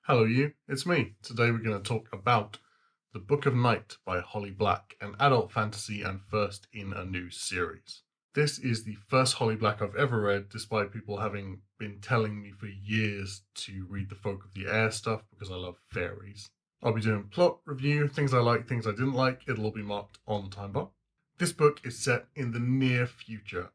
Hello, it's me. Today we're going to talk about The Book of Night by Holly Black, an adult fantasy and first in a new series. This is the first Holly Black I've ever read, despite people having been telling me for years to read the Folk of the Air stuff because I love fairies. I'll be doing plot review, things I like, things I didn't like. It'll all be marked on the time bar. This book is set in the near future,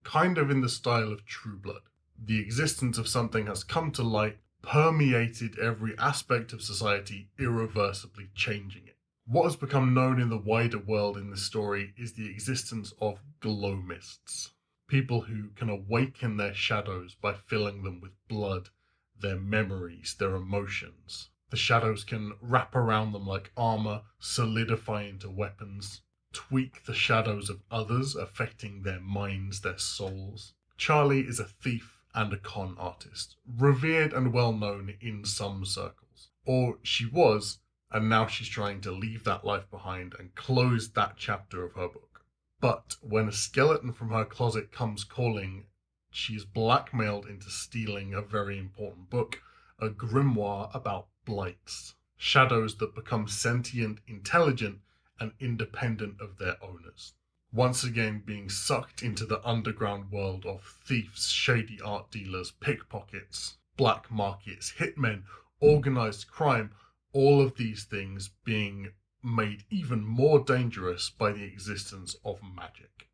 kind of in the style of True Blood. The existence of something has come to light, permeated every aspect of society, irreversibly changing it. What has become known in the wider world in this story is the existence of glow mists. People who can awaken their shadows by filling them with blood, their memories, their emotions. The shadows can wrap around them like armor, solidify into weapons, tweak the shadows of others, affecting their minds, their souls. Charlie is a thief and a con artist, revered and well known in some circles. Or she was, and now she's trying to leave that life behind and close that chapter of her book. But when a skeleton from her closet comes calling, she is blackmailed into stealing a very important book, a grimoire about blights, shadows that become sentient, intelligent, and independent of their owners. Once again being sucked into the underground world of thieves, shady art dealers, pickpockets, black markets, hitmen, organized crime, all of these things being made even more dangerous by the existence of magic.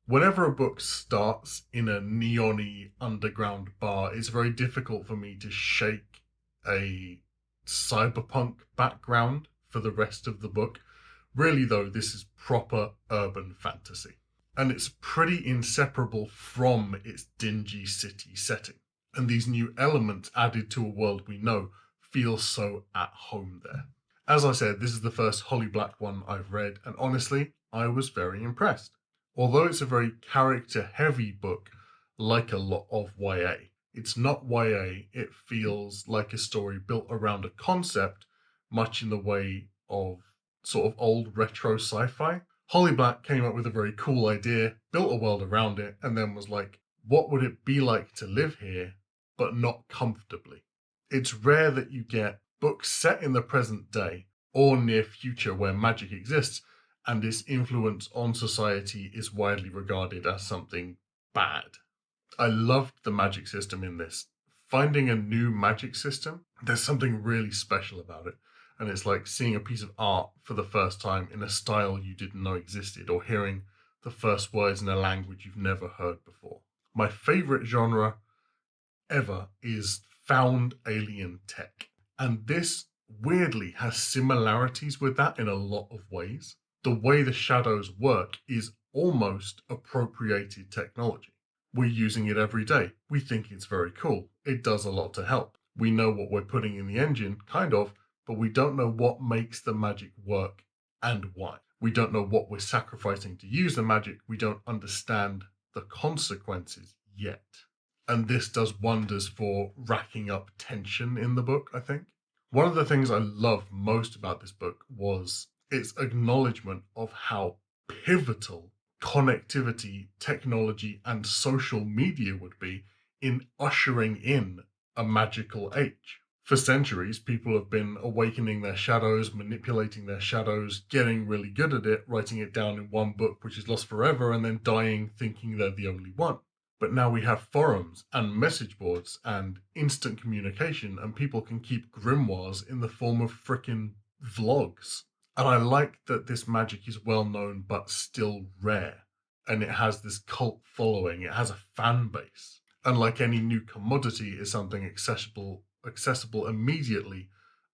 Whenever a book starts in a neon-y underground bar, it's very difficult for me to shake a cyberpunk background for the rest of the book. Really, though, this is proper urban fantasy. And it's pretty inseparable from its dingy city setting. And these new elements added to a world we know feel so at home there. As I said, this is the first Holly Black one I've read, and honestly, I was very impressed. Although it's a very character-heavy book, like a lot of YA, it's not YA, it feels like a story built around a concept, much in the way of sort of old retro sci-fi. Holly Black came up with a very cool idea, built a world around it, and then was like, what would it be like to live here, but not comfortably? It's rare that you get books set in the present day or near future where magic exists and its influence on society is widely regarded as something bad. I loved the magic system in this. Finding a new magic system, there's something really special about it. And it's like seeing a piece of art for the first time in a style you didn't know existed, or hearing the first words in a language you've never heard before. My favorite genre ever is found alien tech. And this weirdly has similarities with that in a lot of ways. The way the shadows work is almost appropriated technology. We're using it every day. We think it's very cool. It does a lot to help. We know what we're putting in the engine, kind of, but we don't know what makes the magic work and why. We don't know what we're sacrificing to use the magic. We don't understand the consequences yet. And this does wonders for racking up tension in the book, I think. One of the things I loved most about this book was its acknowledgement of how pivotal connectivity, technology, and social media would be in ushering in a magical age. For centuries, people have been awakening their shadows, manipulating their shadows, getting really good at it, writing it down in one book, which is lost forever, and then dying thinking they're the only one. But now we have forums and message boards and instant communication, and people can keep grimoires in the form of frickin' vlogs. And I like that this magic is well known but still rare. And it has this cult following, it has a fan base. Unlike any new commodity, is something accessible immediately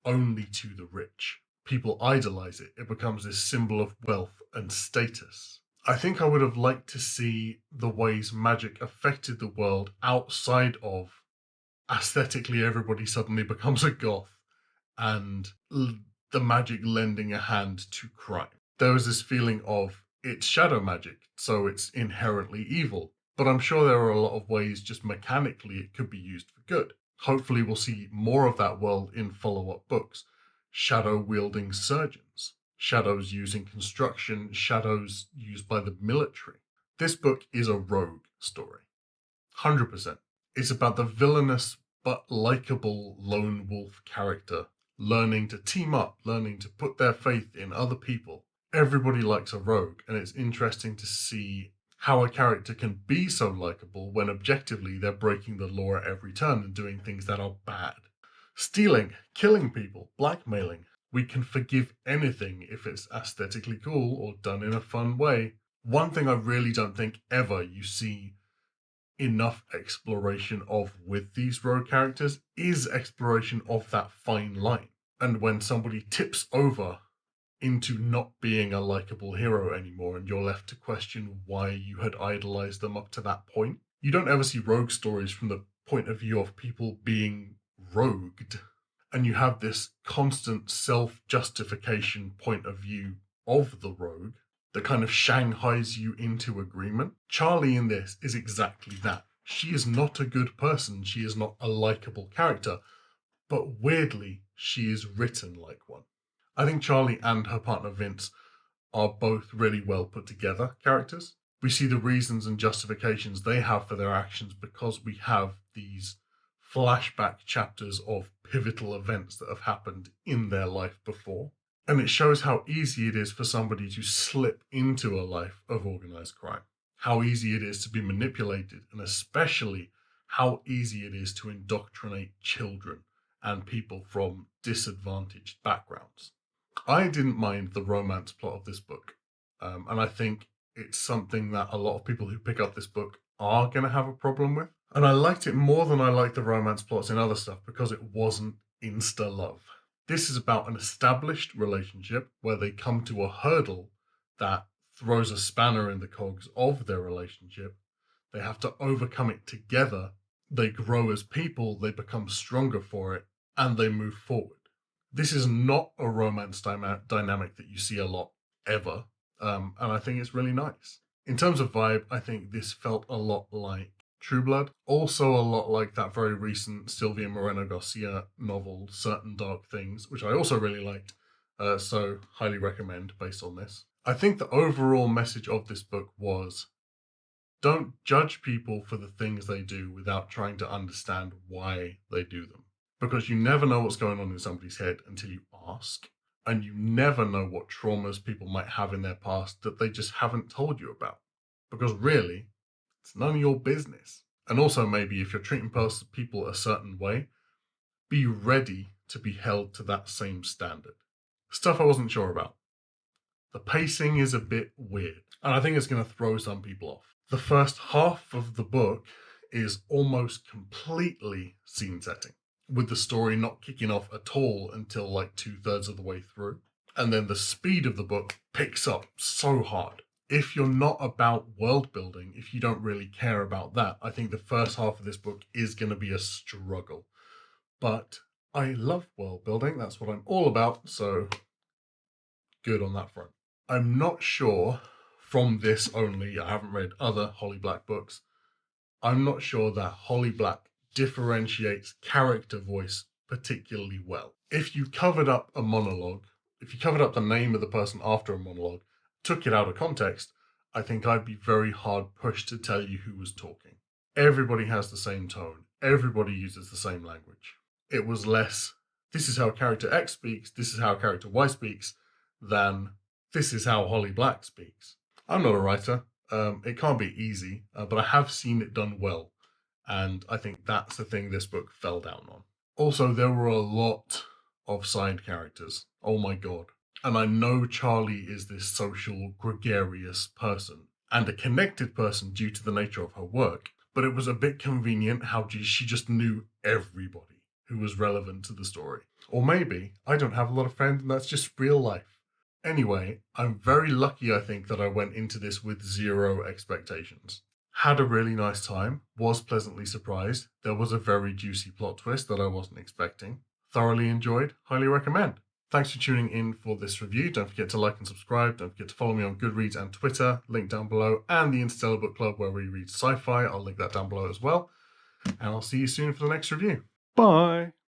only to the rich. People idolize it. It becomes this symbol of wealth and status. I think I would have liked to see the ways magic affected the world outside of aesthetically everybody suddenly becomes a goth and the magic lending a hand to crime. There was this feeling of it's shadow magic, so it's inherently evil. But I'm sure there are a lot of ways just mechanically it could be used for good. Hopefully we'll see more of that world in follow-up books. Shadow wielding surgeons, shadows used in construction, shadows used by the military. This book is a rogue story. 100%. It's about the villainous but likable lone wolf character, learning to team up, learning to put their faith in other people. Everybody likes a rogue, and it's interesting to see how a character can be so likable when objectively they're breaking the law at every turn and doing things that are bad. Stealing, killing people, blackmailing. We can forgive anything if it's aesthetically cool or done in a fun way. One thing I really don't think ever you see enough exploration of with these rogue characters is exploration of that fine line. And when somebody tips over into not being a likable hero anymore and you're left to question why you had idolized them up to that point. You don't ever see rogue stories from the point of view of people being rogued. And you have this constant self-justification point of view of the rogue that kind of shanghais you into agreement. Charlie in this is exactly that. She is not a good person. She is not a likable character. But weirdly, she is written like one. I think Charlie and her partner Vince are both really well put together characters. We see the reasons and justifications they have for their actions because we have these flashback chapters of pivotal events that have happened in their life before. And it shows how easy it is for somebody to slip into a life of organized crime, how easy it is to be manipulated, and especially how easy it is to indoctrinate children and people from disadvantaged backgrounds. I didn't mind the romance plot of this book, and I think it's something that a lot of people who pick up this book are going to have a problem with. And I liked it more than I liked the romance plots in other stuff because it wasn't insta-love. This is about an established relationship where they come to a hurdle that throws a spanner in the cogs of their relationship. They have to overcome it together. They grow as people, they become stronger for it, and they move forward. This is not a romance dynamic that you see a lot ever, and I think it's really nice. In terms of vibe, I think this felt a lot like True Blood, also a lot like that very recent Silvia Moreno Garcia novel, Certain Dark Things, which I also really liked, so highly recommend based on this. I think the overall message of this book was, don't judge people for the things they do without trying to understand why they do them. Because you never know what's going on in somebody's head until you ask, and you never know what traumas people might have in their past that they just haven't told you about. Because really, it's none of your business. And also maybe if you're treating people a certain way, be ready to be held to that same standard. Stuff I wasn't sure about. The pacing is a bit weird, and I think it's going to throw some people off. The first half of the book is almost completely scene setting, with the story not kicking off at all until like 2/3 of the way through. And then the speed of the book picks up so hard. If you're not about world building, if you don't really care about that, I think the first half of this book is going to be a struggle. But I love world building. That's what I'm all about. So good on that front. I'm not sure from this only, I haven't read other Holly Black books. I'm not sure that Holly Black differentiates character voice particularly well. If you covered up a monologue, if you covered up the name of the person after a monologue, took it out of context, I think I'd be very hard pushed to tell you who was talking. Everybody has the same tone. Everybody uses the same language. It was less, this is how character X speaks, this is how character Y speaks, than this is how Holly Black speaks. I'm not a writer. It can't be easy, but I have seen it done well. And I think that's the thing this book fell down on. Also, there were a lot of side characters. Oh my god. And I know Charlie is this social, gregarious person and a connected person due to the nature of her work, but it was a bit convenient how she just knew everybody who was relevant to the story. Or maybe I don't have a lot of friends and that's just real life. Anyway, I'm very lucky, I think, that I went into this with zero expectations. Had a really nice time, was pleasantly surprised. There was a very juicy plot twist that I wasn't expecting. Thoroughly enjoyed, highly recommend. Thanks for tuning in for this review. Don't forget to like and subscribe. Don't forget to follow me on Goodreads and Twitter, link down below, and the Interstellar Book Club where we read sci-fi. I'll link that down below as well. And I'll see you soon for the next review. Bye!